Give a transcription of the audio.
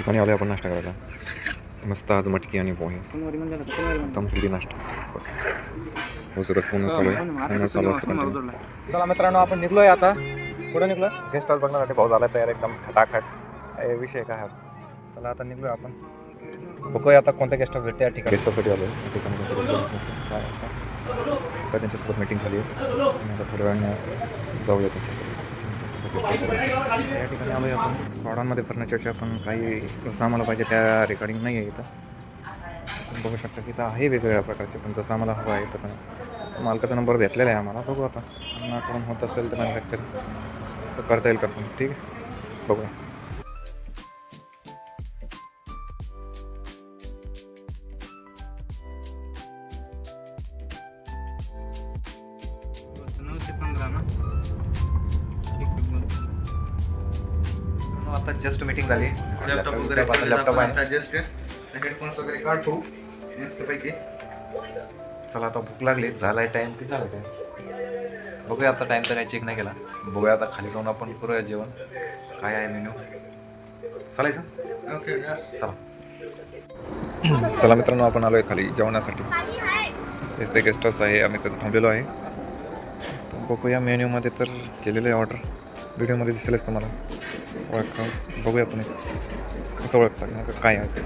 ठिकाणी आलो आपण नाश्ता करायला. मस्त आज मटकी आणि पोहे एकदम हेल्दी नाश्ता. बस उचलत फोन चालू असतं. चला मित्रांनो, आपण निघलोय आता. कुठं निघलो? गेस्ट हाऊस बघण्यासाठी. भाऊ झाला तयार एकदम खटाखट. विषय काय? चला आता निघलोय आपण. बघूया आता कोणत्या गेस्ट हाऊस भेटते या ठिकाणी. गेस्ट हाऊससाठी आलो या ठिकाणी. काय असं तर त्यांच्यासोबत मीटिंग झाली आहे. आता थोड्या वेळाने जाऊया त्यांच्याकडे. या ठिकाणी आलो आहे आपण. कॉर्डॉनमध्ये फर्निचरचे आपण काही जसं आम्हाला पाहिजे त्या रिगार्डिंग नाही आहे इथं. आपण बघू शकता की इथं आहे वेगवेगळ्या प्रकारचे, पण जसं आम्हाला हवं आहे तसं मालकाचा नंबर भेटलेला आहे आम्हाला. बघू आता आम्हाला होत असेल तर मॅन्युफॅक्चरिंग तर करता येईल का पण. ठीक आहे, बघूया. आता जस्ट मीटिंग झाली. लॅपटॉप आहे, जस्ट हेडफोन्स वगैरे काढतो मस्तपैकी. चला आता भूक लागली. झालाय टाइम की झाला टाइम बघूया आता. टाइम तर काही चेक नाही केला. बघूया आता खाली जाऊन आपण करूया जेवण. काय आहे मेन्यू चालायचं. ओके चला. चला मित्रांनो, आपण आलो आहे खाली जेवणासाठी. हेच ते गेस्ट हाऊस आहे, आम्ही तर थांबलेलो आहे. तर बघूया मेन्यूमध्ये तर केलेलं आहे ऑर्डर. व्हिडिओमध्ये दिसेलच तुम्हाला. ओळखा बघूया तुम्ही कसं ओळखता काय आहे.